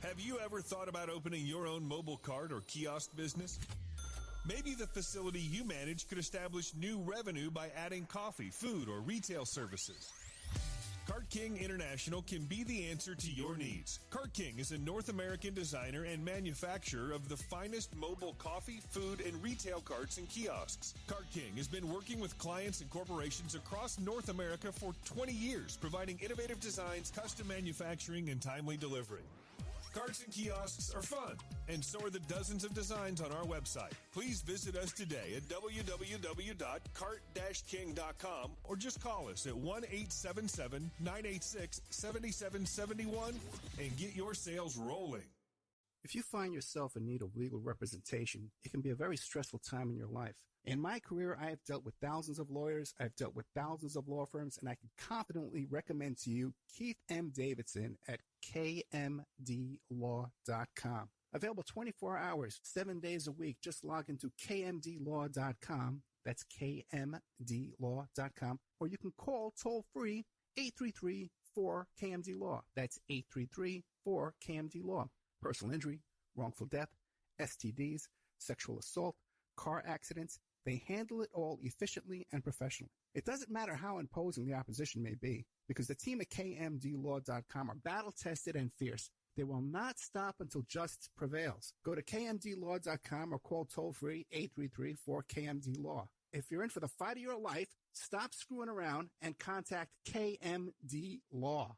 Have you ever thought about opening your own mobile cart or kiosk business? Maybe the facility you manage could establish new revenue by adding coffee, food, or retail services. Cart King International can be the answer to your needs. Cart King is a North American designer and manufacturer of the finest mobile coffee, food, and retail carts and kiosks. Cart King has been working with clients and corporations across North America for 20 years, providing innovative designs, custom manufacturing, and timely delivery. Carts and kiosks are fun, and so are the dozens of designs on our website. Please visit us today at www.cart-king.com or just call us at 1-877-986-7771 and get your sales rolling. If you find yourself in need of legal representation, it can be a very stressful time in your life. In my career, I have dealt with thousands of lawyers, I've dealt with thousands of law firms, and I can confidently recommend to you Keith M. Davidson at kmdlaw.com. Available 24 hours, 7 days a week. Just log into kmdlaw.com. That's kmdlaw.com. Or you can call toll-free 833-4KMD-LAW. That's 833-4KMD-LAW. Personal injury, wrongful death, STDs, sexual assault, car accidents. They handle it all efficiently and professionally. It doesn't matter how imposing the opposition may be, because the team at kmdlaw.com are battle-tested and fierce. They will not stop until justice prevails. Go to kmdlaw.com or call toll-free 833-4KMD-LAW. If you're in for the fight of your life, stop screwing around and contact KMD Law.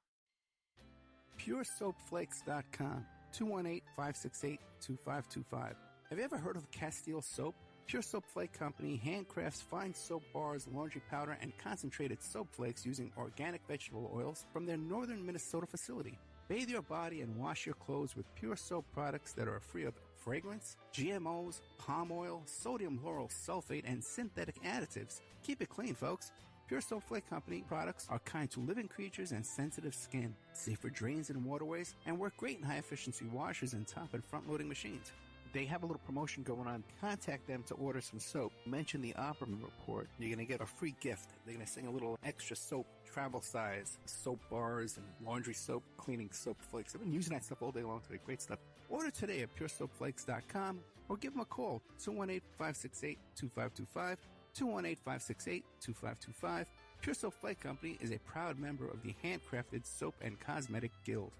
PureSoapFlakes.com, 218-568-2525. Have you ever heard of Castile Soap? Pure Soap Flake Company handcrafts fine soap bars, laundry powder, and concentrated soap flakes using organic vegetable oils from their northern Minnesota facility. Bathe your body and wash your clothes with pure soap products that are free of fragrance, GMOs, palm oil, sodium lauryl sulfate, and synthetic additives. Keep it clean, folks. Pure Soap Flake Company products are kind to living creatures and sensitive skin, safe for drains and waterways, and work great in high-efficiency washers and top and front-loading machines. They have a little promotion going on. Contact them to order some soap. Mention the Opperman Report. You're going to get a free gift. They're going to sing a little extra soap, travel size, soap bars and laundry soap, cleaning soap flakes. I've been using that stuff all day long today. Great stuff. Order today at puresoapflakes.com or give them a call, 218-568-2525, 218-568-2525. Pure Soap Flake Company is a proud member of the Handcrafted Soap and Cosmetic Guild.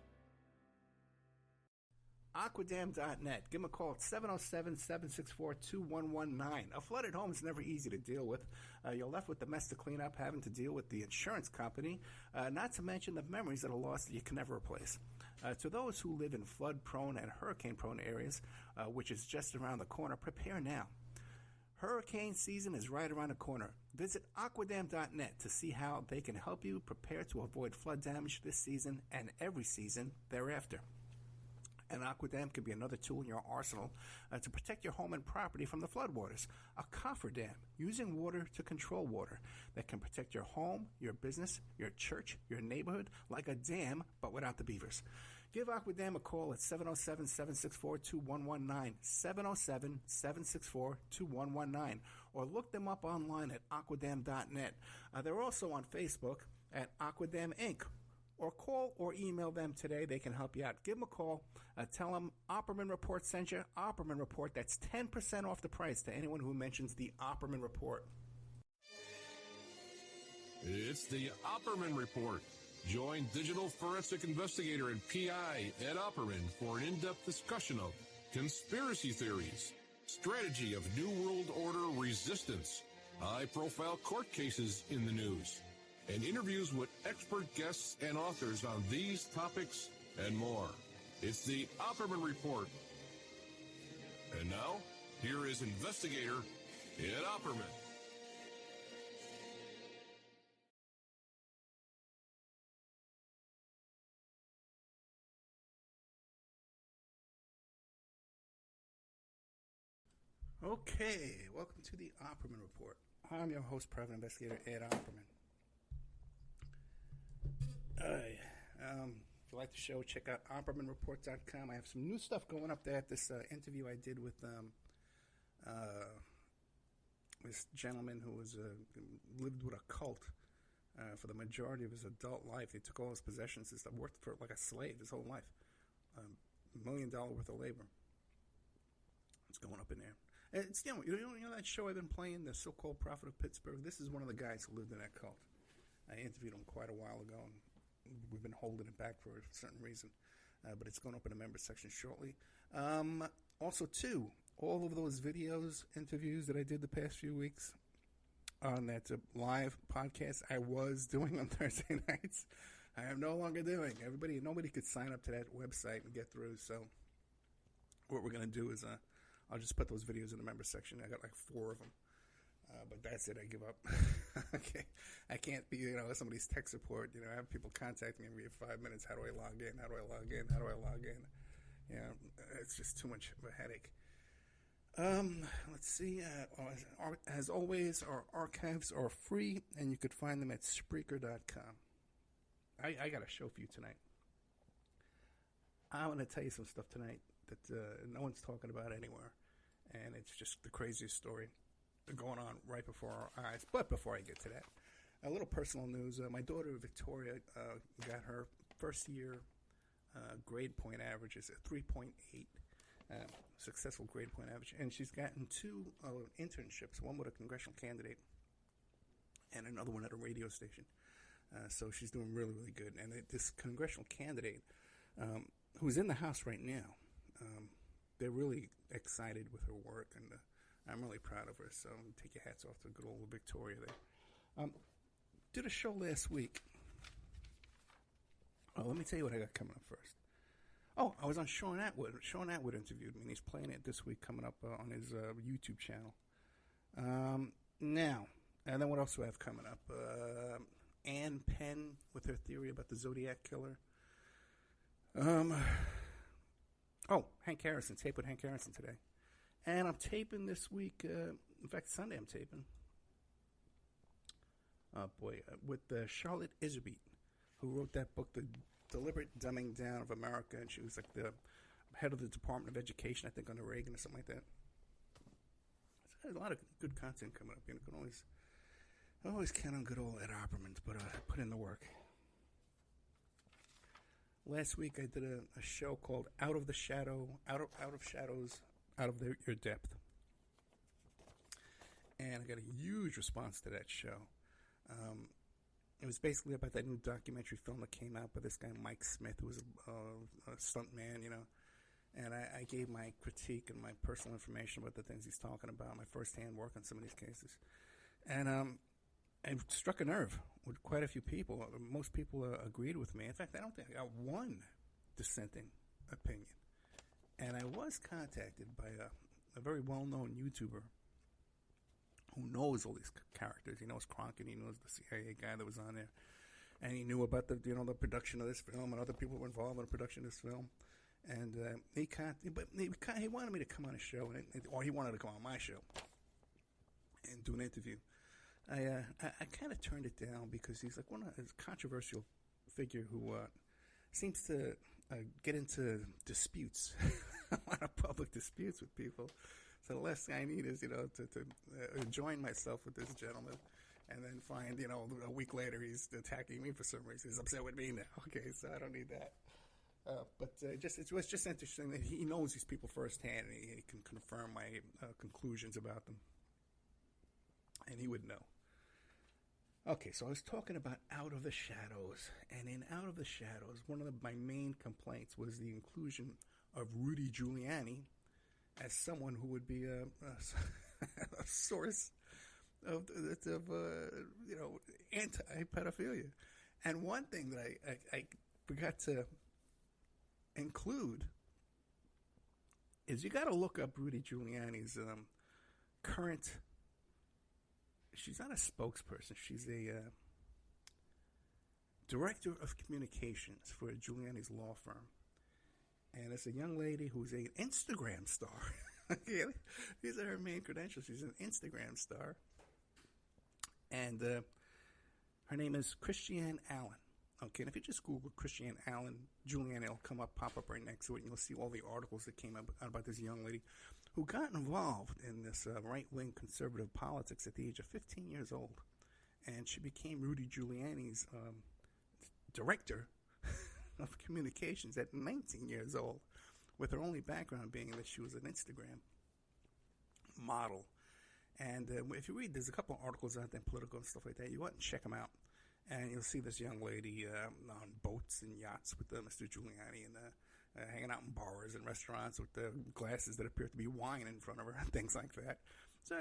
Aquadam.net. Give them a call at 707-764-2119. A flooded home is never easy to deal with. You're left with the mess to clean up, having to deal with the insurance company, not to mention the memories that are lost that you can never replace. To those who live in flood-prone and hurricane-prone areas, which is just around the corner, prepare now. Hurricane season is right around the corner. Visit Aquadam.net to see how they can help you prepare to avoid flood damage this season and every season thereafter. An Aquadam can be another tool in your arsenal to protect your home and property from the floodwaters. A cofferdam, using water to control water, that can protect your home, your business, your church, your neighborhood, like a dam, but without the beavers. Give Aquadam a call at 707-764-2119, 707-764-2119, or look them up online at aquadam.net. They're also on Facebook at Aquadam Inc., or call or email them today. They can help you out. Give them a call. Tell them Opperman Report sent you. Opperman Report. That's 10% off the price to anyone who mentions the Opperman Report. It's the Opperman Report. Join digital forensic investigator and PI Ed Opperman for an in-depth discussion of conspiracy theories, strategy of New World Order resistance, high-profile court cases in the news, and interviews with expert guests and authors on these topics and more. It's the Opperman Report. And now, here is investigator Ed Opperman. Okay, welcome to the Opperman Report. I'm your host, private investigator Ed Opperman. If you like the show, check out OppermanReport.com. I have some new stuff going up there. This interview I did with this gentleman who was lived with a cult for the majority of his adult life. They took all his possessions and stuff, worked for like a slave his whole life. $1 million worth of labor. It's going up in there. And it's, you know that show I've been playing, The So-Called Prophet of Pittsburgh? This is one of the guys who lived in that cult. I interviewed him quite a while ago, and we've been holding it back for a certain reason. But it's going up in the members section shortly. Also, too, all of those videos, interviews that I did the past few weeks on that live podcast I was doing on Thursday nights, I am no longer doing. Nobody could sign up to that website and get through. So what we're going to do is I'll just put those videos in the members section. I got like 4 of them. But that's it. I give up. Okay, I can't be, somebody's tech support. I have people contact me every 5 minutes. How do I log in? How do I log in? How do I log in? It's just too much of a headache. Let's see. As always, our archives are free, and you could find them at Spreaker.com. I got a show for you tonight. I want to tell you some stuff tonight that no one's talking about anywhere, and it's just the craziest story going on right before our eyes. But before I get to that, a little personal news. My daughter Victoria got her first year grade point averages at 3.8, successful grade point average, and she's gotten 2 internships, one with a congressional candidate and another one at a radio station. So she's doing really, really good. And this congressional candidate, who's in the House right now, they're really excited with her work, and I'm really proud of her, so take your hats off to good old Victoria there. Did a show last week. Oh, let me tell you what I got coming up first. Oh, I was on Sean Atwood. Sean Atwood interviewed me, and he's playing it this week coming up on his YouTube channel. Now, and then what else do I have coming up? Ann Penn with her theory about the Zodiac Killer. Hank Harrison. Tape with Hank Harrison today. And I'm taping this week, in fact, Sunday I'm taping. With Charlotte Iserbyt, who wrote that book, The Deliberate Dumbing Down of America, and she was like the head of the Department of Education, I think, under Reagan or something like that. So a lot of good content coming up. You can always count on good old Ed Opperman to put in the work. Last week I did a show called Out of Shadows, Out of Your Depth. And I got a huge response to that show. It was basically about that new documentary film that came out by this guy Mike Smith, who was a stunt man, And I gave my critique and my personal information about the things he's talking about, my firsthand work on some of these cases. And it struck a nerve with quite a few people. Most people agreed with me. In fact, I don't think I got one dissenting opinion. And I was contacted by a very well-known YouTuber who knows all these characters. He knows Cronkite. He knows the CIA guy that was on there, and he knew about the production of this film and other people who were involved in the production of this film. And he wanted me to come on a show, or he wanted to come on my show and do an interview. I kind of turned it down because he's like one of his controversial figure who seems to get into disputes, a lot of public disputes with people. So the last thing I need is, to join myself with this gentleman, and then find, a week later he's attacking me for some reason. He's upset with me now. Okay, so I don't need that. But it was just interesting that he knows these people firsthand, and he can confirm my conclusions about them, and he would know. Okay, so I was talking about Out of the Shadows, and in Out of the Shadows, one of my main complaints was the inclusion of Rudy Giuliani as someone who would be a source of anti-pedophilia. And one thing that I forgot to include is you got to look up Rudy Giuliani's current. She's not a spokesperson. She's a director of communications for Giuliani's law firm. And it's a young lady who's an Instagram star. Okay, these are her main credentials. She's an Instagram star. And her name is Christiane Allen. Okay, and if you just Google Christiane Allen, Giuliani, it'll pop up right next to it, and you'll see all the articles that came out about this young lady who got involved in this right-wing conservative politics at the age of 15 years old. And she became Rudy Giuliani's director of communications at 19 years old. with her only background being that she was an Instagram model. And if you read, there's a couple of articles out there, political and stuff like that. You go out and check them out, and you'll see this young lady on boats and yachts with Mr. Giuliani, and hanging out in bars and restaurants with the glasses that appear to be wine in front of her, and things like that. So,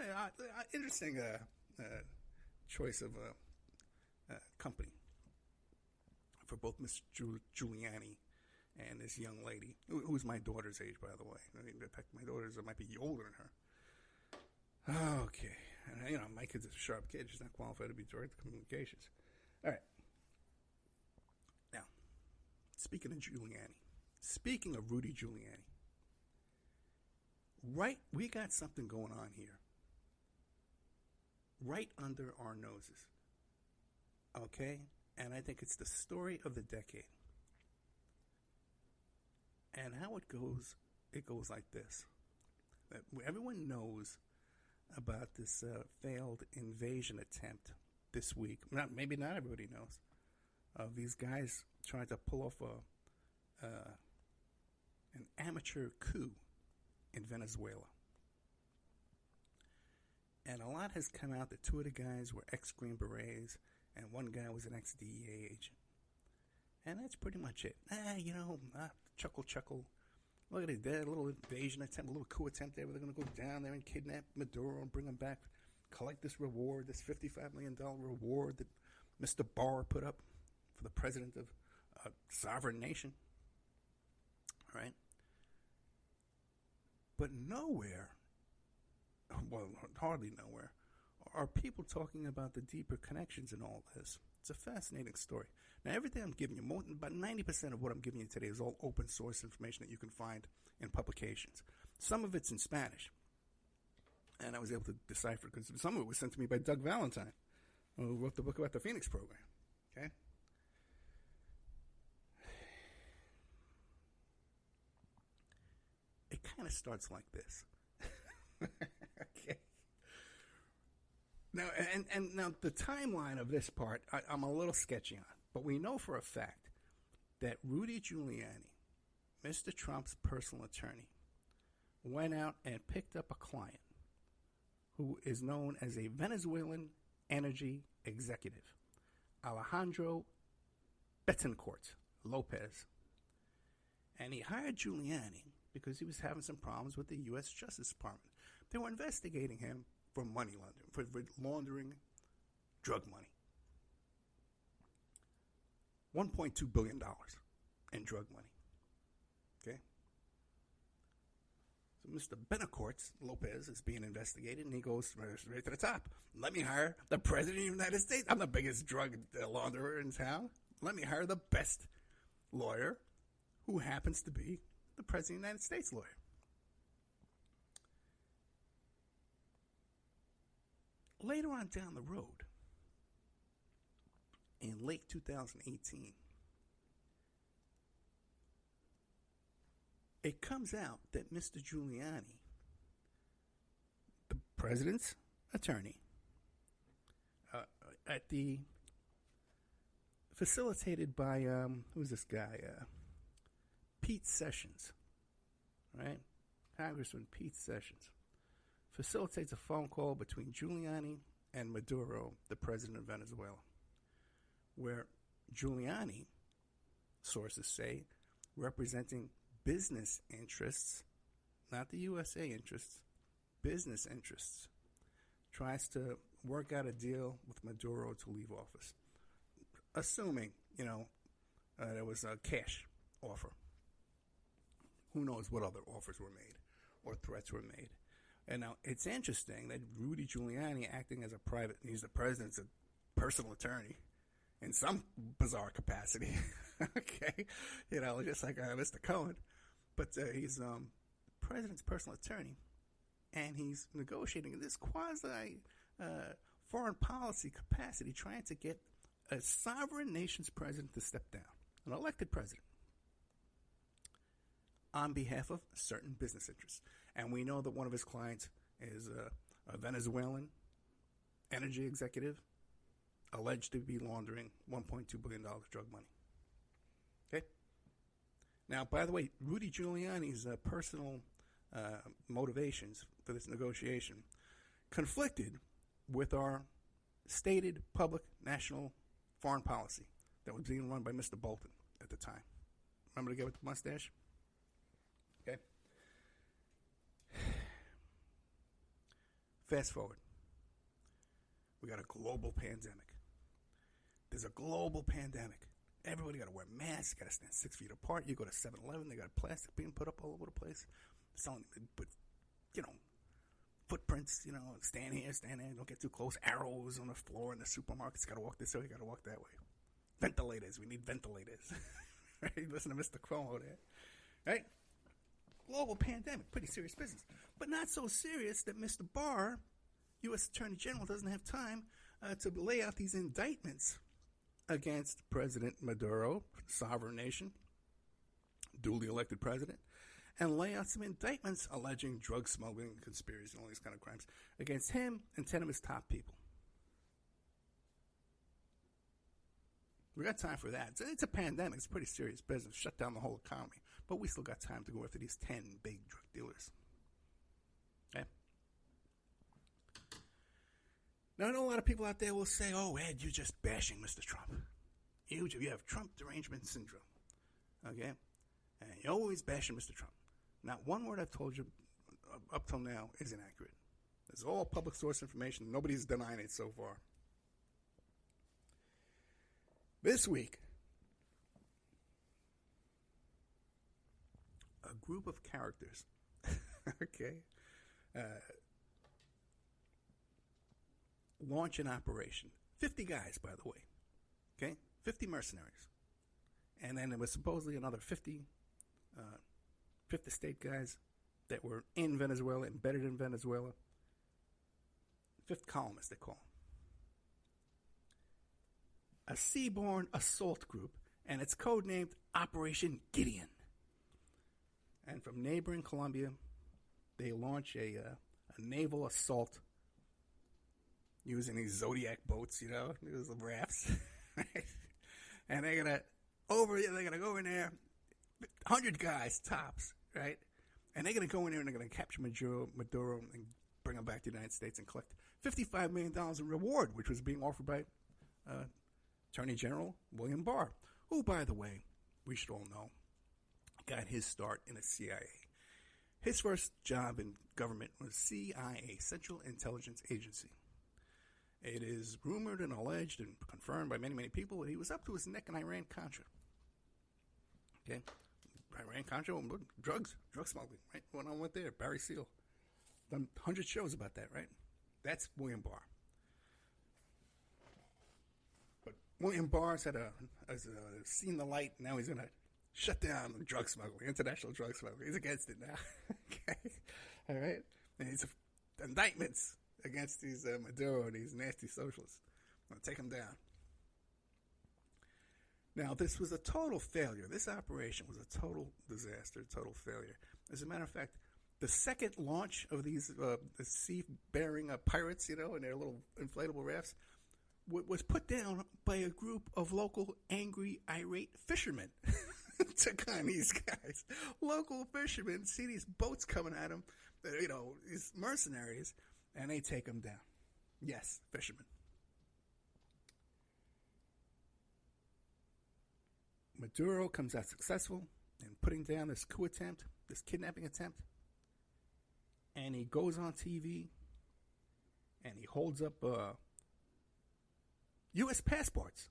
interesting choice of company for both Mr. Giuliani and this young lady, who's my daughter's age, by the way. I mean, in fact, my daughter's might be older than her. Okay. And, my kid's a sharp kid. She's not qualified to be director of communications. All right. Now, speaking of Giuliani, speaking of Rudy Giuliani, we got something going on here. Right under our noses. Okay? And I think it's the story of the decade. And how it goes like this. Everyone knows about this failed invasion attempt this week. Maybe not everybody knows. Of these guys trying to pull off an amateur coup in Venezuela. And a lot has come out that two of the guys were ex-Green Berets and one guy was an ex-DEA agent. And that's pretty much it. Chuckle. Look at it, that little invasion attempt, a little coup attempt there where they're going to go down there and kidnap Maduro and bring him back, collect this reward, this $55 million reward that Mr. Barr put up for the president of a sovereign nation. Right? But nowhere, well, hardly nowhere, are people talking about the deeper connections in all this. It's a fascinating story. Now, everything I'm giving you, about 90% of what I'm giving you today is all open source information that you can find in publications. Some of it's in Spanish, and I was able to decipher because some of it was sent to me by Doug Valentine, who wrote the book about the Phoenix program. Okay? It kind of starts like this. Okay. Now, and now the timeline of this part, I'm a little sketchy on, but we know for a fact that Rudy Giuliani, Mr. Trump's personal attorney, went out and picked up a client who is known as a Venezuelan energy executive, Alejandro Betancourt Lopez. And he hired Giuliani because he was having some problems with the U.S. Justice Department. They were investigating him for money laundering, for laundering drug money. $1.2 billion in drug money. Okay? So Mr. Betancourt Lopez is being investigated, and he goes right to the top. Let me hire the President of the United States. I'm the biggest drug launderer in town. Let me hire the best lawyer, who happens to be the President of the United States lawyer. Later on down the road, in late 2018, it comes out that Mr. Giuliani, the president's attorney, at the facilitated by who's this guy? Pete Sessions, right? Congressman Pete Sessions facilitates a phone call between Giuliani and Maduro, the president of Venezuela, where Giuliani, sources say, representing business interests, not the USA interests, business interests, tries to work out a deal with Maduro to leave office, assuming, there was a cash offer. Who knows what other offers were made or threats were made. And now it's interesting that Rudy Giuliani, acting as he's the president's personal attorney in some bizarre capacity. Okay? Just like Mr. Cohen. But he's president's personal attorney, and he's negotiating in this quasi foreign policy capacity, trying to get a sovereign nation's president to step down, an elected president, on behalf of certain business interests. And we know that one of his clients is a Venezuelan energy executive alleged to be laundering $1.2 billion drug money. Okay? Now, by the way, Rudy Giuliani's personal motivations for this negotiation conflicted with our stated public national foreign policy that was being run by Mr. Bolton at the time. Remember the guy with the mustache? Okay. Fast forward. We got a global pandemic. There's a global pandemic. Everybody got to wear masks, got to stand 6 feet apart. You go to 7-Eleven, they got plastic being put up all over the place. Selling, but, footprints, stand here, don't get too close. Arrows on the floor in the supermarkets. Got to walk this way, got to walk that way. Ventilators, we need ventilators. Right? Listen to Mr. Cuomo there. Right? Global pandemic, pretty serious business. But not so serious that Mr. Barr, U.S. Attorney General, doesn't have time to lay out these indictments against President Maduro, sovereign nation, duly elected president, and lay out some indictments alleging drug smuggling, conspiracy, and all these kind of crimes against him and 10 of his top people. We got time for that. It's a pandemic. It's a pretty serious business. Shut down the whole economy. But we still got time to go after these 10 big drug dealers. Okay? Now, I know a lot of people out there will say, oh, Ed, you're just bashing Mr. Trump. You have Trump derangement syndrome. Okay? And you're always bashing Mr. Trump. Not one word I've told you up till now is inaccurate. It's all public source information. Nobody's denying it so far. This week, a group of characters, okay, launch an operation. 50 guys, by the way, okay, 50 mercenaries. And then there was supposedly another 50 fifth estate guys that were in Venezuela, embedded in Venezuela. Fifth columnists, they call them. A seaborne assault group, and it's codenamed Operation Gideon. And from neighboring Colombia, they launch a naval assault using these Zodiac boats, these rafts. And they're gonna go in there, 100 guys tops, right? And they're gonna go in there and they're gonna capture Maduro and bring him back to the United States and collect $55 million in reward, which was being offered by Attorney General William Barr, who, by the way, we should all know, got his start in the CIA. His first job in government was CIA, Central Intelligence Agency. It is rumored and alleged and confirmed by many, many people that he was up to his neck in Iran-Contra. Okay? Iran-Contra, drug smuggling, right? What on with there? Barry Seal. Done 100 shows about that, right? That's William Barr. But William Barr's has seen the light. Now he's going to shut down drug smuggling, international drug smuggling. He's against it now. Okay? All right? And it's indictments against these Maduro, these nasty socialists. I'll take them down. Now, this was a total failure. This operation was a total disaster, total failure. As a matter of fact, the second launch of these sea-bearing pirates, in their little inflatable rafts, was put down by a group of local angry, irate fishermen. Took on these guys. Local fishermen see these boats coming at them, these mercenaries, and they take them down. Yes, fishermen. Maduro comes out successful in putting down this coup attempt, this kidnapping attempt, and he goes on TV and he holds up U.S. passports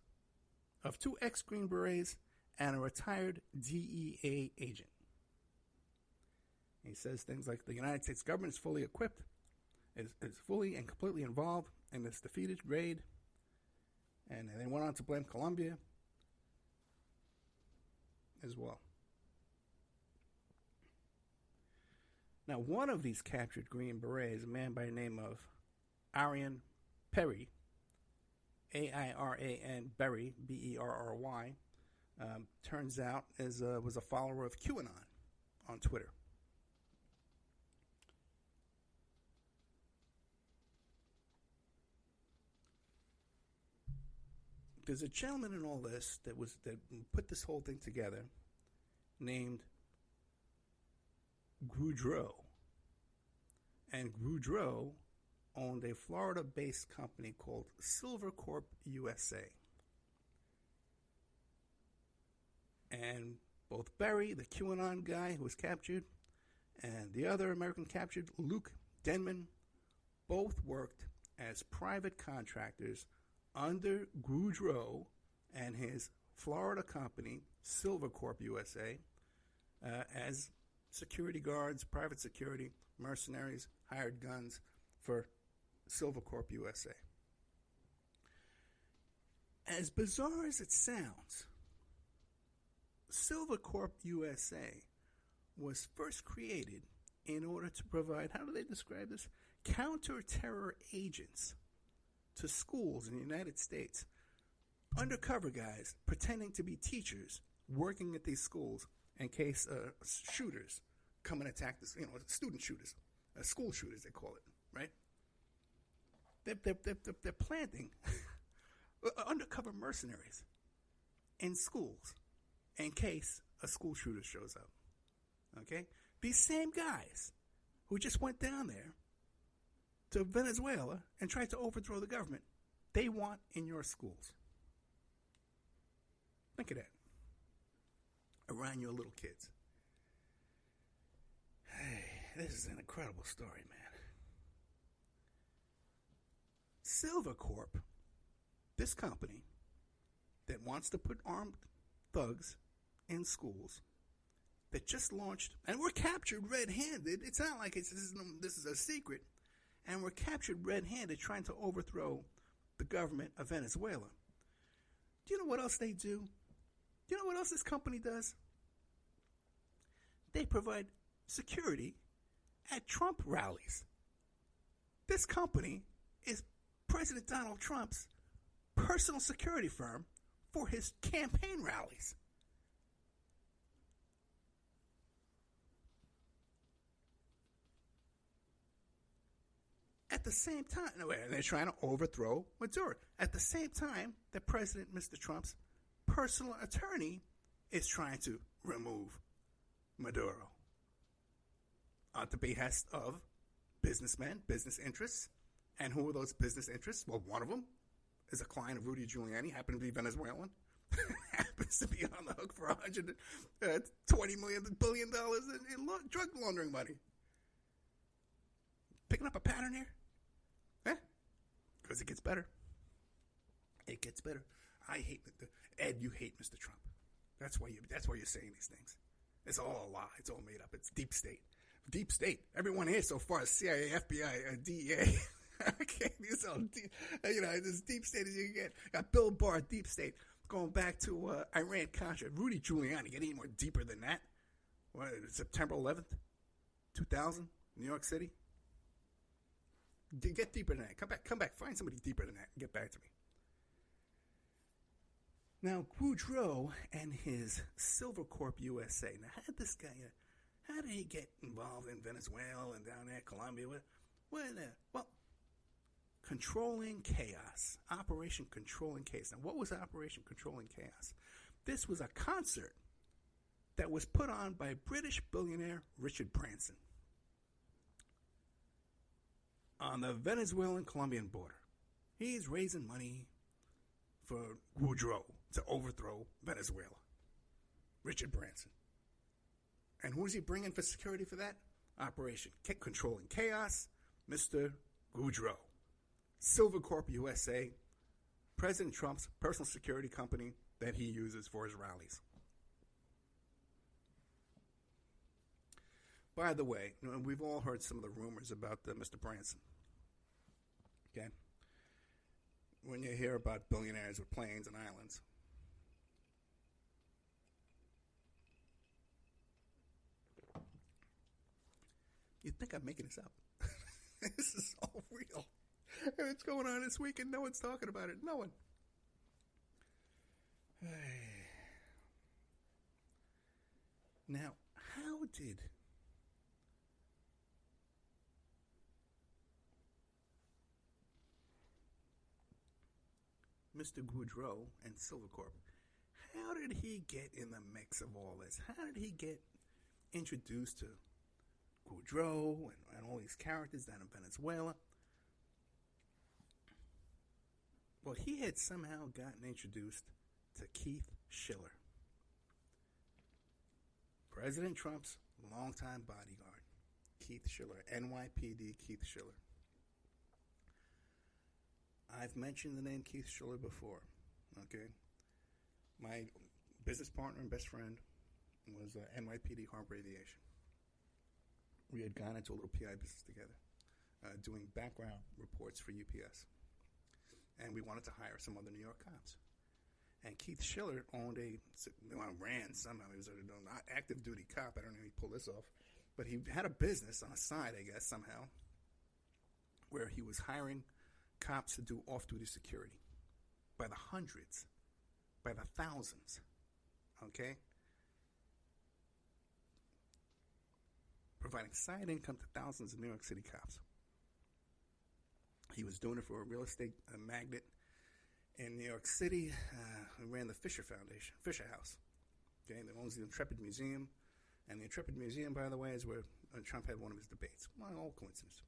of 2 ex-Green Berets and a retired DEA agent. He says things like the United States government is fully equipped, is fully and completely involved in this defeated raid, and they went on to blame Colombia as well. Now, one of these captured Green Berets, a man by the name of Arian Perry, A-I-R-A-N, Berry, B-E-R-R-Y, turns out was a follower of QAnon on Twitter. There's a gentleman in all this that put this whole thing together, named Goudreau. And Goudreau owned a Florida-based company called Silvercorp USA. And both Barry, the QAnon guy who was captured, and the other American captured, Luke Denman, both worked as private contractors under Goudreau and his Florida company, Silvercorp USA, as security guards, private security, mercenaries, hired guns for Silvercorp USA. As bizarre as it sounds, Silvercorp USA was first created in order to provide, how do they describe this? Counter-terror agents to schools in the United States. Undercover guys pretending to be teachers working at these schools in case shooters come and attack this, student shooters, school shooters they call it, right? They're planting undercover mercenaries in schools in case a school shooter shows up. Okay? These same guys who just went down there to Venezuela and tried to overthrow the government, they want in your schools. Think of that. Around your little kids. Hey, this is an incredible story, man. Silvercorp, this company that wants to put armed thugs in schools, that just launched, and were captured red-handed. It's not like this is a secret. And were captured red-handed trying to overthrow the government of Venezuela. Do you know what else they do? Do you know what else this company does? They provide security at Trump rallies. This company is President Donald Trump's personal security firm for his campaign rallies. At the same time, they're trying to overthrow Maduro. At the same time that President Mr. Trump's personal attorney is trying to remove Maduro at the behest of businessmen, business interests. And who are those business interests? Well, one of them is a client of Rudy Giuliani, happened to be Venezuelan, happens to be on the hook for $120 billion in drug laundering money. Picking up a pattern here? Because it gets better. It gets better. I hate Ed. You hate Mr. Trump. That's why you're saying these things. It's all a lie. It's all made up. It's deep state. Deep state. Everyone here so far is CIA, FBI, DEA. Okay, these are as deep state as you can get. Got Bill Barr, deep state, going back to Iran Contra. Rudy Giuliani. Get any more deeper than that? What, September 11th, 2000, New York City. Get deeper than that. Come back. Find somebody deeper than that and get back to me. Now, Goudreau and his Silvercorp USA. Now, how did he get involved in Venezuela and down there, Colombia? Well, Controlling Chaos. Operation Controlling Chaos. Now, what was Operation Controlling Chaos? This was a concert that was put on by British billionaire Richard Branson on the Venezuelan-Colombian border. He's raising money for Goudreau to overthrow Venezuela. Richard Branson. And who's he bringing for security for that? Operation Controlling Chaos, Mr. Goudreau. Silvercorp USA, President Trump's personal security company that he uses for his rallies. By the way, we've all heard some of the rumors about Mr. Branson. Okay? When you hear about billionaires with planes and islands. You think I'm making this up. This is all real. And it's going on this week and no one's talking about it. No one. Now, how did Mr. Goudreau and Silvercorp, how did he get in the mix of all this? How did he get introduced to Goudreau and all these characters down in Venezuela? Well, he had somehow gotten introduced to Keith Schiller, President Trump's longtime bodyguard. Keith Schiller, NYPD Keith Schiller. I've mentioned the name Keith Schiller before, okay? My business partner and best friend was NYPD Harbor Aviation. We had gone into a little PI business together, doing background reports for UPS. And we wanted to hire some other New York cops. And Keith Schiller owned ran somehow. He was an active duty cop. I don't know if he pulled this off. But he had a business on the side, I guess, somehow, where he was hiring cops to do off-duty security by the hundreds, by the thousands, okay? Providing side income to thousands of New York City cops. He was doing it for a real estate magnate in New York City, who ran the Fisher Foundation, Fisher House, okay? That owns the Intrepid Museum. And the Intrepid Museum, by the way, is where Trump had one of his debates. Well, all coincidence.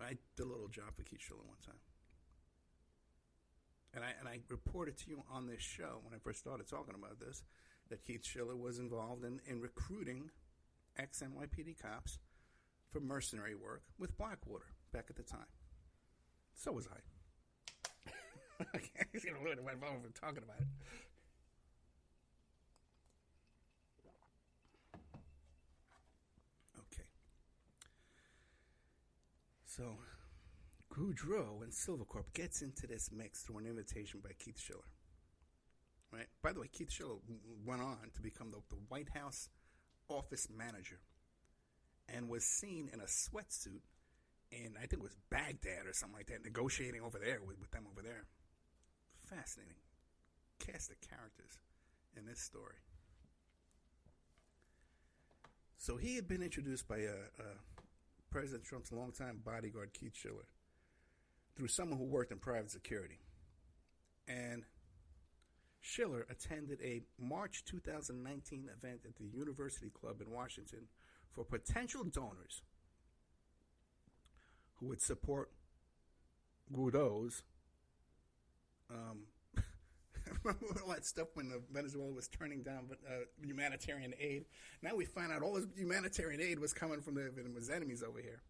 I did a little job for Keith Schiller one time. And I reported to you on this show when I first started talking about this, that Keith Schiller was involved in recruiting ex-NYPD cops for mercenary work with Blackwater back at the time. So was I. Okay, you know, we're talking about it. So, Goudreau and Silvercorp gets into this mix through an invitation by Keith Schiller. Right? By the way, Keith Schiller went on to become the White House office manager and was seen in a sweatsuit in, I think it was Baghdad or something like that, negotiating over there with them over there. Fascinating cast of characters in this story. So he had been introduced by President Trump's longtime bodyguard, Keith Schiller, through someone who worked in private security. And Schiller attended a March 2019 event at the University Club in Washington for potential donors who would support Goudreau's remember all that stuff when Venezuela was turning down humanitarian aid? Now we find out all this humanitarian aid was coming from his enemies over here.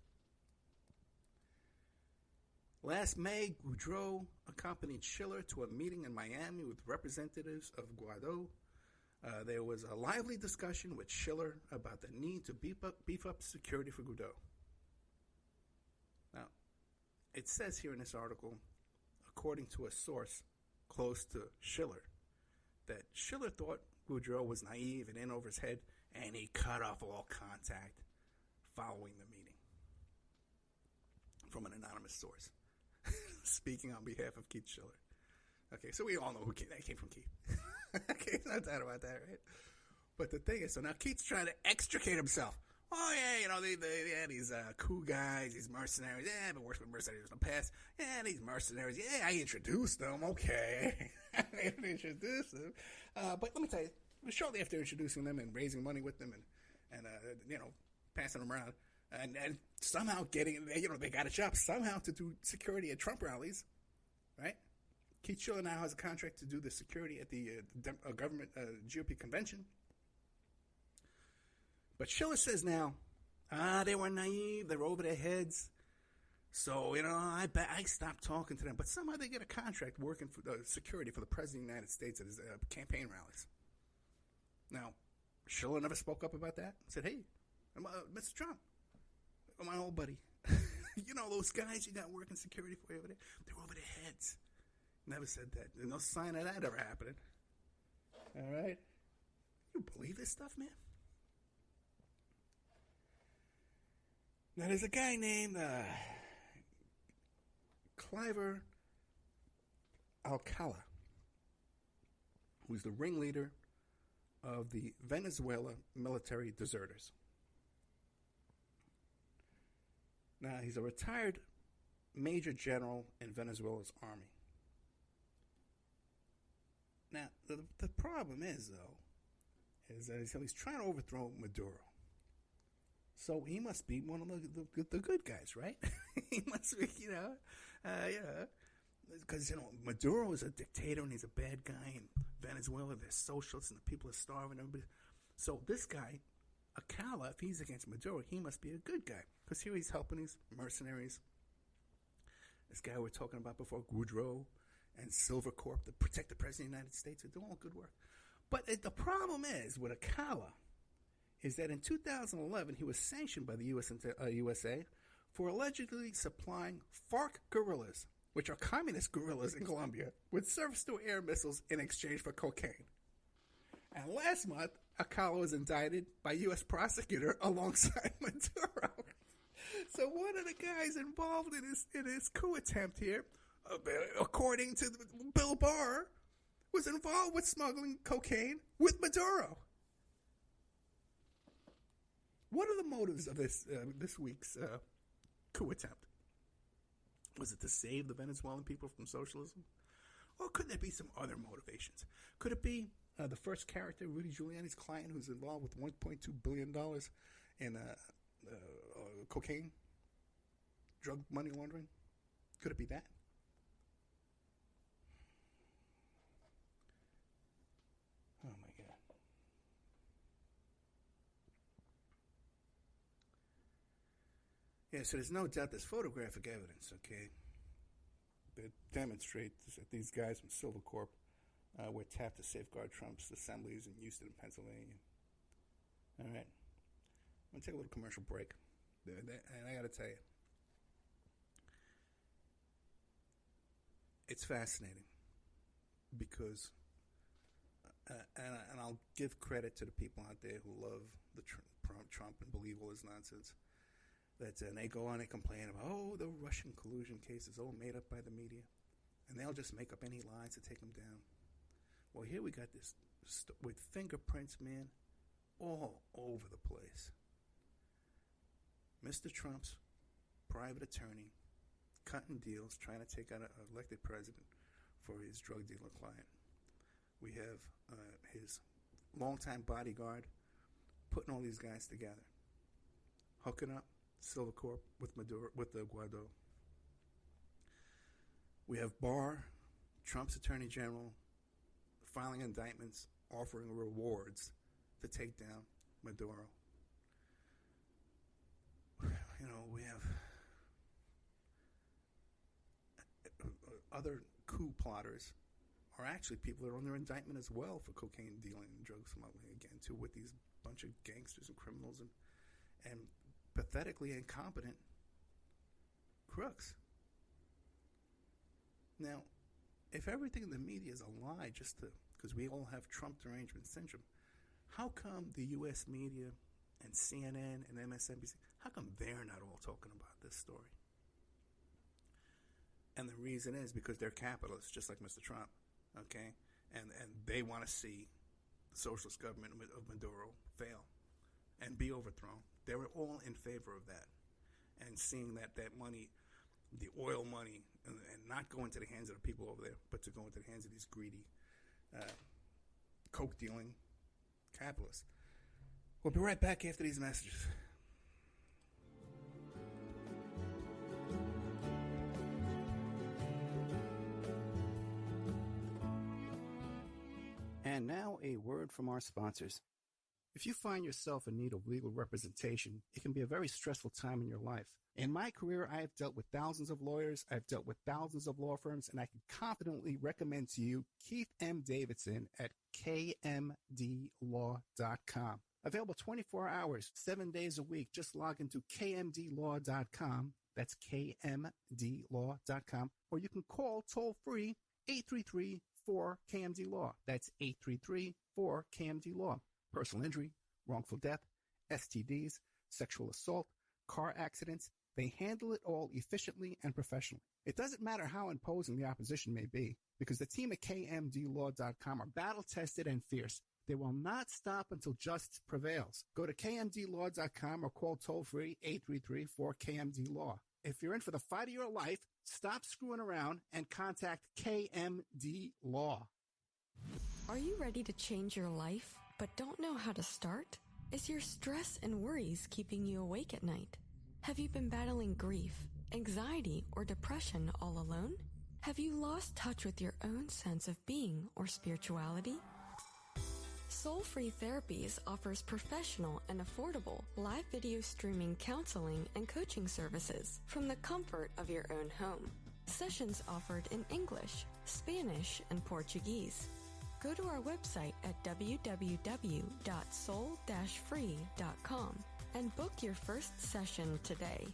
Last May, Goudreau accompanied Schiller to a meeting in Miami with representatives of Guaido. There was a lively discussion with Schiller about the need to beef up security for Goudreau. Now, it says here in this article, according to a source close to Schiller, that Schiller thought Goudreau was naive and in over his head, and he cut off all contact following the meeting. From an anonymous source, speaking on behalf of Keith Schiller. Okay, so we all know that came from Keith. Okay, no doubt about that, right? But the thing is, so now Keith's trying to extricate himself. Oh, yeah, you know, they had these coup guys, these mercenaries. Yeah, I've been working with mercenaries in the past. Yeah, these mercenaries. Yeah, I introduced them. Okay. I introduced them. But let me tell you, shortly after introducing them and raising money with them and you know, passing them around, and somehow getting, you know, they got a job somehow to do security at Trump rallies, right? Keith Schiller now has a contract to do the security at the government GOP convention. But Schiller says now, they were naive, they were over their heads. So, you know, I stopped talking to them. But somehow they get a contract working for the security for the President of the United States at his campaign rallies. Now, Schiller never spoke up about that. Said, hey, Mr. Trump, my old buddy, you know those guys you got working security for you over there? They're over their heads. Never said that. There's no sign of that ever happening. All right? You believe this stuff, man? Now, there's a guy named Cliver Alcala, who's the ringleader of the Venezuela military deserters. Now, he's a retired major general in Venezuela's army. Now, the problem is, though, is that he's trying to overthrow Maduro. So he must be one of the good guys, right? He must be, because, Maduro is a dictator and he's a bad guy. In Venezuela, they're socialists and the people are starving. Everybody. So this guy, Acala, if he's against Maduro, he must be a good guy. Because here he's helping these mercenaries. This guy we were talking about before, Goudreau and Silvercorp, to protect the President of the United States. They're doing all good work. But the problem is with Acala is that in 2011, he was sanctioned by the USA for allegedly supplying FARC guerrillas, which are communist guerrillas in Colombia, with surface-to-air missiles in exchange for cocaine. And last month, Acala was indicted by U.S. prosecutor alongside Maduro. So one of the guys involved in his coup attempt here, according to Bill Barr, was involved with smuggling cocaine with Maduro. What are the motives of this week's coup attempt? Was it to save the Venezuelan people from socialism? Or could there be some other motivations? Could it be the first character, Rudy Giuliani's client, who's involved with $1.2 billion in cocaine, drug money laundering? Could it be that? Oh, my God. Yeah, so there's no doubt there's photographic evidence, okay, that demonstrates that these guys from Silvercorp were tapped to safeguard Trump's assemblies in Houston, Pennsylvania. All right. I'm going to take a little commercial break. And I got to tell you, it's fascinating because, and I'll give credit to the people out there who love the Trump and believe all his nonsense. And they go on and complain about, the Russian collusion case is all made up by the media. And they'll just make up any lies to take them down. Well, here we got this with fingerprints, man, all over the place. Mr. Trump's private attorney cutting deals, trying to take out an elected president for his drug dealer client. We have his longtime bodyguard putting all these guys together, hooking up Silvercorp with Maduro, with the Guaido. We have Barr, Trump's attorney general, filing indictments, offering rewards to take down Maduro. We have other coup plotters are actually people that are under indictment as well for cocaine dealing and drug smuggling, again, too, with these bunch of gangsters and criminals and pathetically incompetent crooks. Now, if everything in the media is a lie just because we all have Trump derangement syndrome, how come the U.S. media and CNN and MSNBC, how come they're not all talking about this story? And the reason is because they're capitalists, just like Mr. Trump, okay? And they want to see the socialist government of Maduro fail and be overthrown. They were all in favor of that. And seeing that money, the oil money, and not go into the hands of the people over there, but to go into the hands of these greedy, coke-dealing capitalists. We'll be right back after these messages. And now a word from our sponsors. If you find yourself in need of legal representation, it can be a very stressful time in your life. In my career, I have dealt with thousands of lawyers, I've dealt with thousands of law firms, and I can confidently recommend to you Keith M. Davidson at kmdlaw.com. Available 24 hours, 7 days a week. Just log into kmdlaw.com. That's kmdlaw.com. Or you can call toll-free 833-4KMD-LAW. That's 833-4KMD-LAW. Personal injury, wrongful death, STDs, sexual assault, car accidents, they handle it all efficiently and professionally. It doesn't matter how imposing the opposition may be, because the team at KMDLaw.com are battle-tested and fierce. They will not stop until justice prevails. Go to KMDLaw.com or call toll-free 833-4KMD-LAW. If you're in for the fight of your life, stop screwing around and contact KMD Law. Are you ready to change your life, but don't know how to start? Is your stress and worries keeping you awake at night? Have you been battling grief, anxiety, or depression all alone? Have you lost touch with your own sense of being or spirituality? Soul Free Therapies offers professional and affordable live video streaming counseling and coaching services from the comfort of your own home. Sessions offered in English, Spanish, and Portuguese. Go to our website at www.soul-free.com and book your first session today.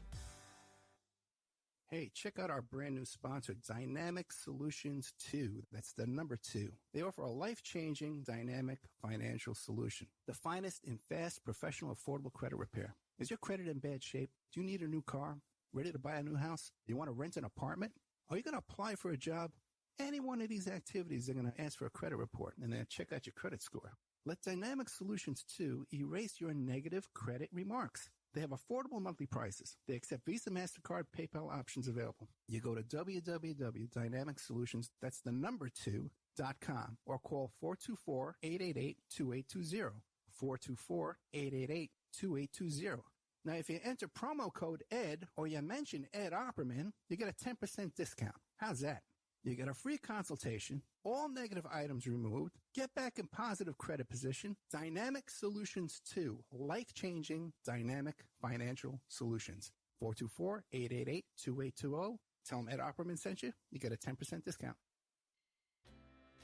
Hey, check out our brand new sponsor, Dynamic Solutions 2. That's the number 2. They offer a life-changing, dynamic financial solution. The finest in fast, professional, affordable credit repair. Is your credit in bad shape? Do you need a new car? Ready to buy a new house? You want to rent an apartment? Are you going to apply for a job? Any one of these activities, they're going to ask for a credit report and then check out your credit score. Let Dynamic Solutions 2 erase your negative credit remarks. They have affordable monthly prices. They accept Visa, MasterCard, PayPal options available. You go to www.dynamicsolutions, that's the number 2.com, or call 424-888-2820. 424-888-2820. Now, if you enter promo code ED or you mention Ed Opperman, you get a 10% discount. How's that? You get a free consultation, all negative items removed, get back in positive credit position. Dynamic Solutions 2, life-changing dynamic financial solutions. 424-888-2820. Tell them Ed Opperman sent you. You get a 10% discount.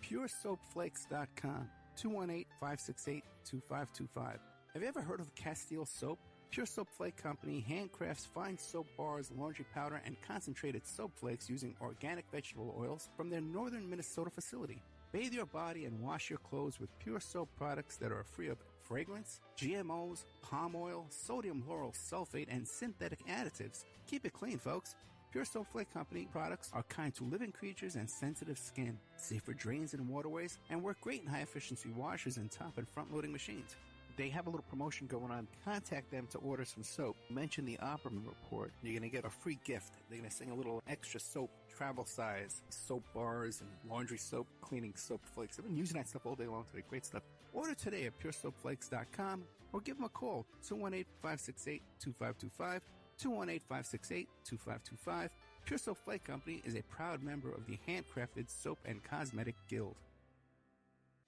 PureSoapFlakes.com, 218-568-2525. Have you ever heard of Castile Soap? Pure Soap Flake Company handcrafts fine soap bars, laundry powder, and concentrated soap flakes using organic vegetable oils from their northern Minnesota facility. Bathe your body and wash your clothes with pure soap products that are free of fragrance, GMOs, palm oil, sodium lauryl sulfate, and synthetic additives. Keep it clean, folks. Pure Soap Flake Company products are kind to living creatures and sensitive skin, safe for drains and waterways, and work great in high-efficiency washers and top and front-loading machines. They have a little promotion going on. Contact them to order some soap. Mention the Opperman Report. You're going to get a free gift. They're going to send a little extra soap, travel size, soap bars and laundry soap, cleaning soap flakes. I've been using that stuff all day long today. Great stuff. Order today at puresoapflakes.com or give them a call. 218-568-2525. 218-568-2525. Pure Soap Flake Company is a proud member of the Handcrafted Soap and Cosmetic Guild.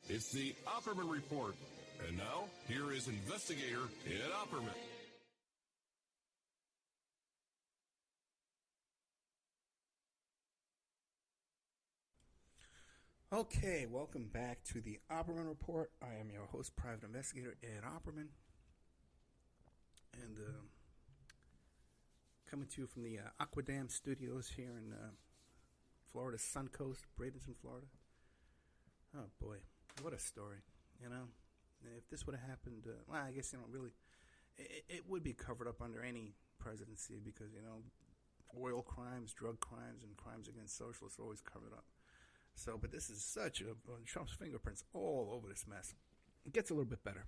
It's the Opperman Report. And now, here is investigator Ed Opperman. Okay, welcome back to the Opperman Report. I am your host, private investigator Ed Opperman. And coming to you from the Aquadam Studios here in Florida's Sun Coast, Bradenton, Florida. Oh, boy. What a story, you know. If this would have happened, well, I guess, you know, really, it would be covered up under any presidency because, you know, oil crimes, drug crimes, and crimes against socialists are always covered up. So, but this is such Trump's fingerprints all over this mess. It gets a little bit better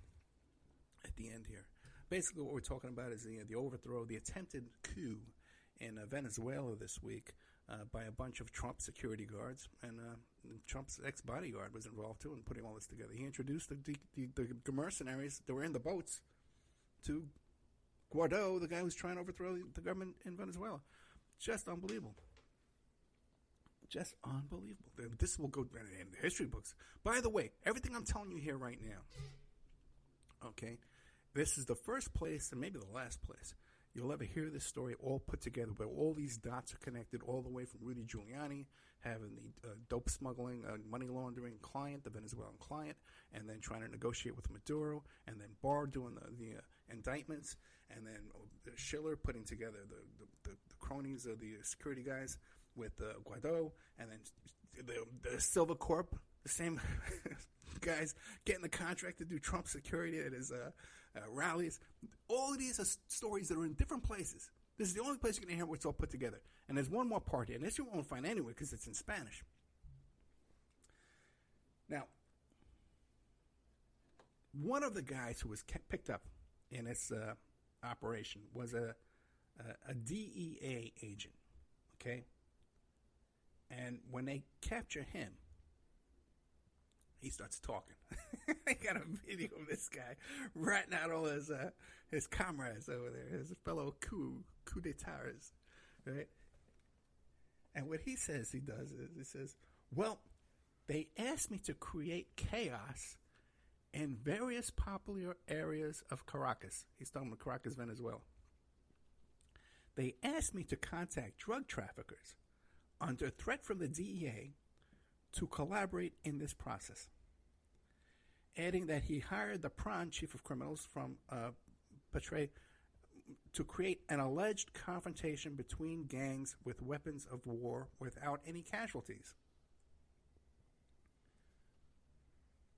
at the end here. Basically, what we're talking about is the overthrow, the attempted coup in Venezuela this week by a bunch of Trump security guards, and Trump's ex-bodyguard was involved too in putting all this together. He introduced the mercenaries that were in the boats to Guaido, the guy who's trying to overthrow the government in Venezuela. Just unbelievable. Just unbelievable. This will go in the history books. By the way, everything I'm telling you here right now, okay, this is the first place and maybe the last place you'll ever hear this story all put together, where all these dots are connected all the way from Rudy Giuliani having the dope smuggling, money laundering client, the Venezuelan client, and then trying to negotiate with Maduro, and then Barr doing the indictments, and then Schiller putting together the cronies of the security guys with Guaido, and then the Silva Corp, the same guys getting the contract to do Trump security at his rallies. All of these are stories that are in different places. This is the only place you're going to hear where it's all put together. And there's one more part here, and this you won't find anywhere because it's in Spanish. Now, one of the guys who was picked up in this operation was a DEA agent, okay? And when they capture him, He starts talking. I got a video of this guy ratting out all his comrades over there, his fellow coup d'etats, right? And what he says he does is he says, well, they asked me to create chaos in various popular areas of Caracas. He's talking about Caracas, Venezuela. They asked me to contact drug traffickers under threat from the DEA to collaborate in this process, adding that he hired the PRON, chief of criminals from Patre, to create an alleged confrontation between gangs with weapons of war without any casualties.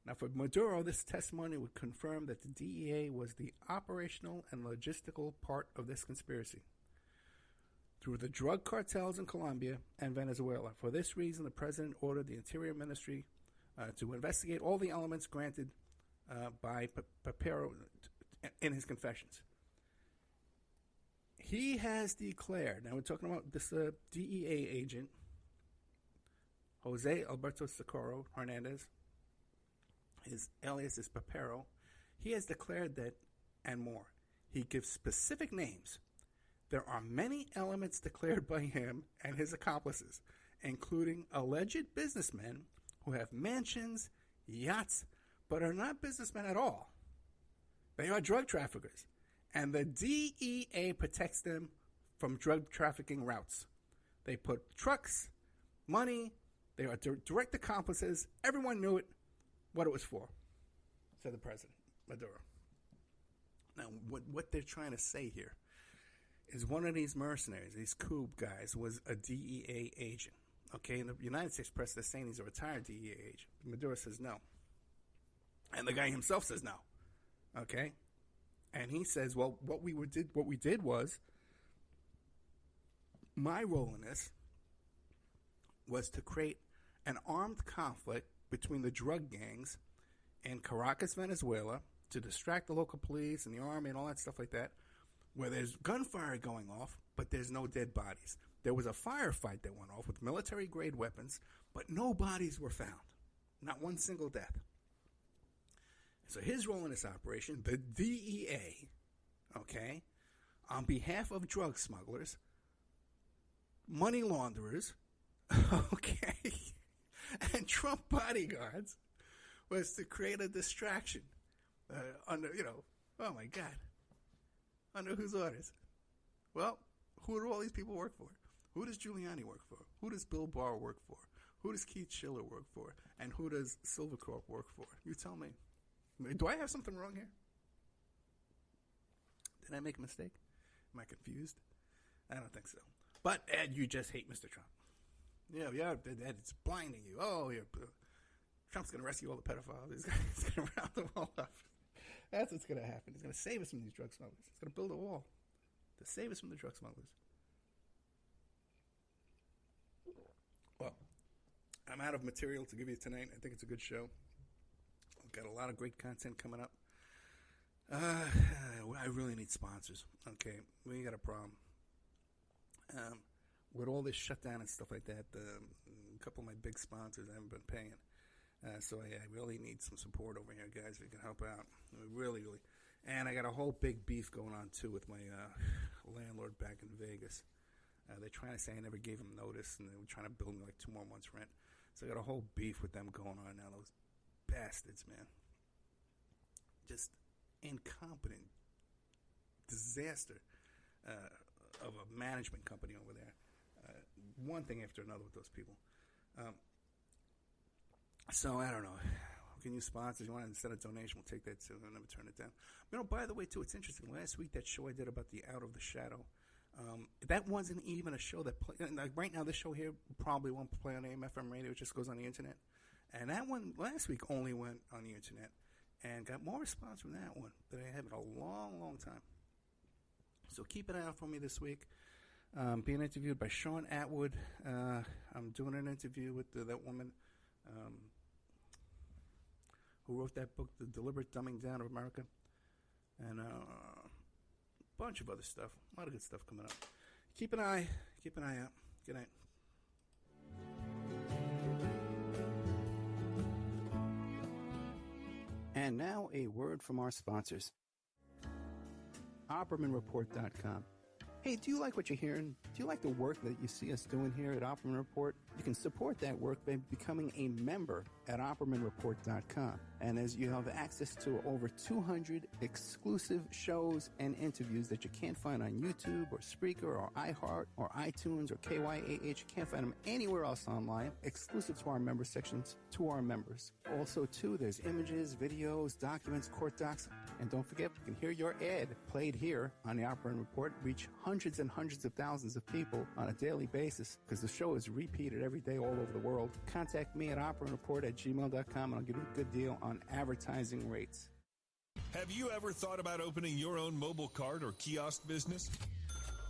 Now, for Maduro, this testimony would confirm that the DEA was the operational and logistical part of this conspiracy through the drug cartels in Colombia and Venezuela. For this reason, the president ordered the Interior Ministry to investigate all the elements granted by Papero in his confessions. He has declared, now we're talking about this DEA agent, Jose Alberto Socorro Hernandez, his alias is Papero. He has declared that, and more. He gives specific names. There are many elements declared by him and his accomplices, including alleged businessmen who have mansions, yachts, but are not businessmen at all. They are drug traffickers, and the DEA protects them from drug trafficking routes. They put trucks, money, they are direct accomplices. Everyone knew what it was for, said the president, Maduro. Now, what they're trying to say here is one of these mercenaries, these Coup guys, was a DEA agent. Okay, and the United States press is saying he's a retired DEA agent. Maduro says no. And the guy himself says no. Okay? And he says, well, what we did was, my role in this was to create an armed conflict between the drug gangs in Caracas, Venezuela, to distract the local police and the army and all that stuff like that, where there's gunfire going off, but there's no dead bodies. There was a firefight that went off with military-grade weapons, but no bodies were found. Not one single death. So his role in this operation, the DEA, okay, on behalf of drug smugglers, money launderers, okay, and Trump bodyguards, was to create a distraction under, oh my God, under whose orders? Well, who do all these people work for? Who does Giuliani work for? Who does Bill Barr work for? Who does Keith Schiller work for? And who does Silvercorp work for? You tell me. Do I have something wrong here? Did I make a mistake? Am I confused? I don't think so. But, Ed, you just hate Mr. Trump. Yeah, Ed, it's blinding you. Oh, Trump's going to rescue all the pedophiles. He's going to round them all up. That's what's going to happen. He's going to save us from these drug smugglers. He's going to build a wall to save us from the drug smugglers. Well, I'm out of material to give you tonight. I think it's a good show. I've got a lot of great content coming up. I really need sponsors. Okay, we got a problem. With all this shutdown and stuff like that, a couple of my big sponsors I haven't been paying. So I really need some support over here, guys, if you can help out. Really. And I got a whole big beef going on, too, with my landlord back in Vegas. They're trying to say I never gave them notice, and they were trying to bill me like 2 more months' rent. So I got a whole beef with them going on now. Those bastards, man. Just incompetent disaster of a management company over there. One thing after another with those people. So I don't know. Can you sponsor? You want to send a donation? We'll take that too. I'll never turn it down. By the way, too, it's interesting. Last week, that show I did about the Out of the Shadow, that wasn't even a show that like right now, this show here probably won't play on AM/FM radio. It just goes on the internet. And that one last week only went on the internet and got more response from that one than I have in a long, long time. So keep an eye out for me this week. Being interviewed by Sean Atwood. I'm doing an interview with that woman who wrote that book, The Deliberate Dumbing Down of America, and a bunch of other stuff. A lot of good stuff coming up. Keep an eye out. Good night. And now a word from our sponsors. OppermanReport.com. Hey, do you like what you're hearing? Do you like the work that you see us doing here at Opperman Report? You can support that work by becoming a member at OppermanReport.com. And as you have access to over 200 exclusive shows and interviews that you can't find on YouTube or Spreaker or iHeart or iTunes or KYAH. You can't find them anywhere else online, exclusive to our member sections, to our members. Also, too, there's images, videos, documents, court docs. And don't forget, you can hear your ad played here on the Opperman Report, reach hundreds and hundreds of thousands of people on a daily basis because the show is repeated every day all over the world. Contact me at oppermanreport@gmail.com and I'll give you a good deal on advertising rates. Have you ever thought about opening your own mobile cart or kiosk business?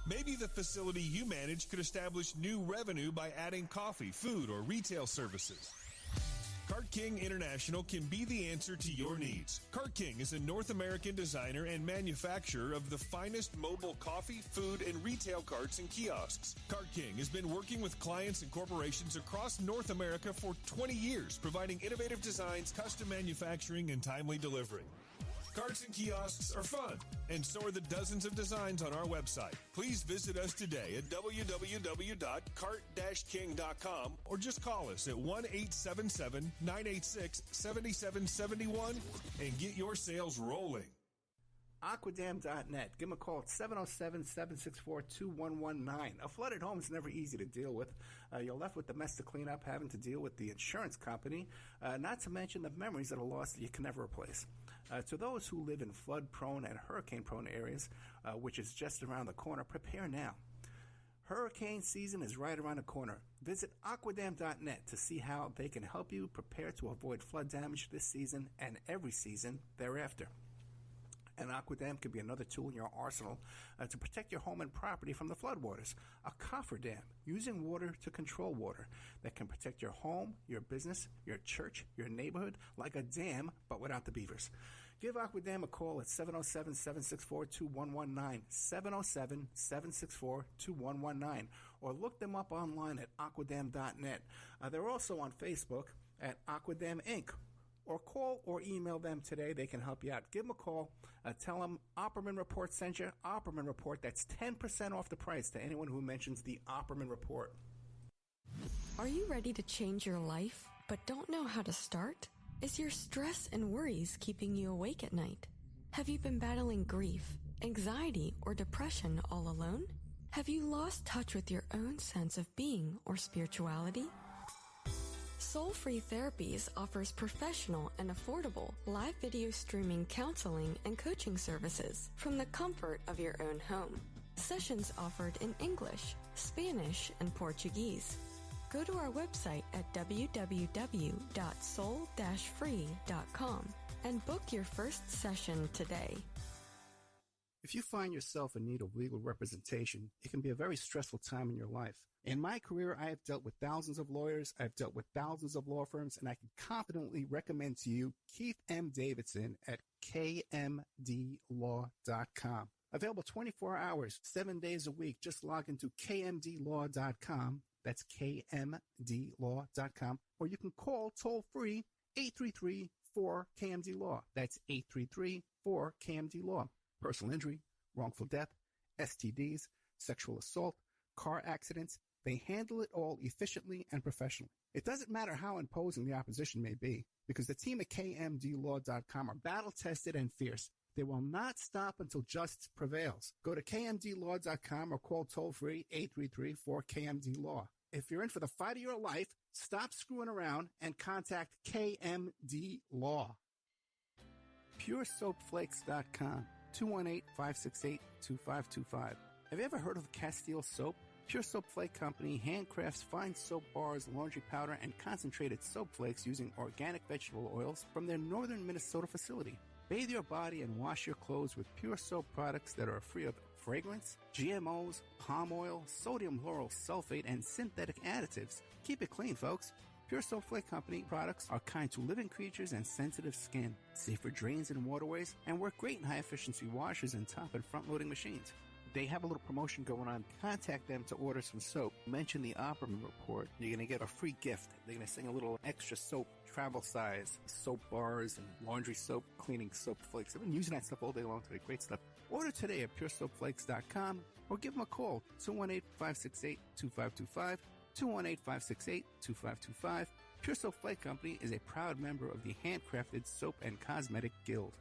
Maybe the facility you manage could establish new revenue by adding coffee, food, or retail services. Cart King International can be the answer to your needs. Cart King is a North American designer and manufacturer of the finest mobile coffee, food, and retail carts and kiosks. Cart King has been working with clients and corporations across North America for 20 years, providing innovative designs, custom manufacturing, and timely delivery. Carts and kiosks are fun, and so are the dozens of designs on our website. Please visit us today at www.cart-king.com or just call us at 1-877-986-7771 and get your sales rolling. Aquadam.net. Give them a call at 707-764-2119. A flooded home is never easy to deal with. You're left with the mess to clean up, having to deal with the insurance company, not to mention the memories that are lost that you can never replace. To those who live in flood-prone and hurricane-prone areas, which is just around the corner, prepare now. Hurricane season is right around the corner. Visit Aquadam.net to see how they can help you prepare to avoid flood damage this season and every season thereafter. An aquadam could be another tool in your arsenal to protect your home and property from the floodwaters. A cofferdam, using water to control water that can protect your home, your business, your church, your neighborhood, like a dam, but without the beavers. Give Aquadam a call at 707-764-2119, 707-764-2119, or look them up online at aquadam.net. They're also on Facebook at Aquadam Inc., or call or email them today. They can help you out. Give them a call. Tell them Opperman Report sent you. Opperman Report. That's 10% off the price to anyone who mentions the Opperman Report. Are you ready to change your life, but don't know how to start? Is your stress and worries keeping you awake at night? Have you been battling grief, anxiety, or depression all alone? Have you lost touch with your own sense of being or spirituality? Soul Free Therapies offers professional and affordable live video streaming counseling and coaching services from the comfort of your own home. Sessions offered in English, Spanish, and Portuguese. Go to our website at www.soul-free.com and book your first session today. If you find yourself in need of legal representation, it can be a very stressful time in your life. In my career, I have dealt with thousands of lawyers, I've dealt with thousands of law firms, and I can confidently recommend to you Keith M. Davidson at kmdlaw.com. Available 24 hours, 7 days a week. Just log into kmdlaw.com. That's kmdlaw.com. Or you can call toll-free 833-4KMD-LAW. That's 833-4KMD-LAW. Personal injury, wrongful death, STDs, sexual assault, car accidents. They handle it all efficiently and professionally. It doesn't matter how imposing the opposition may be, because the team at kmdlaw.com are battle-tested and fierce. They will not stop until justice prevails. Go to kmdlaw.com or call toll-free 833-4KMD-LAW. If you're in for the fight of your life, stop screwing around and contact KMD Law. PureSoapFlakes.com, 218-568-2525. Have you ever heard of Castile Soap? Pure Soap Flake Company handcrafts fine soap bars, laundry powder, and concentrated soap flakes using organic vegetable oils from their northern Minnesota facility. Bathe your body and wash your clothes with pure soap products that are free of fragrance, GMOs, palm oil, sodium lauryl sulfate, and synthetic additives. Keep it clean, folks. Pure Soap Flake Company products are kind to living creatures and sensitive skin, safe for drains and waterways, and work great in high-efficiency washers and top and front-loading machines. They have a little promotion going on. Contact them to order some soap. Mention the Opperman Report. You're going to get a free gift. They're going to send a little extra soap, travel size, soap bars and laundry soap, cleaning soap flakes. I've been using that stuff all day long today. Great stuff. Order today at puresoapflakes.com or give them a call, 218-568-2525, 218-568-2525. Pure Soap Flake Company is a proud member of the Handcrafted Soap and Cosmetic Guild.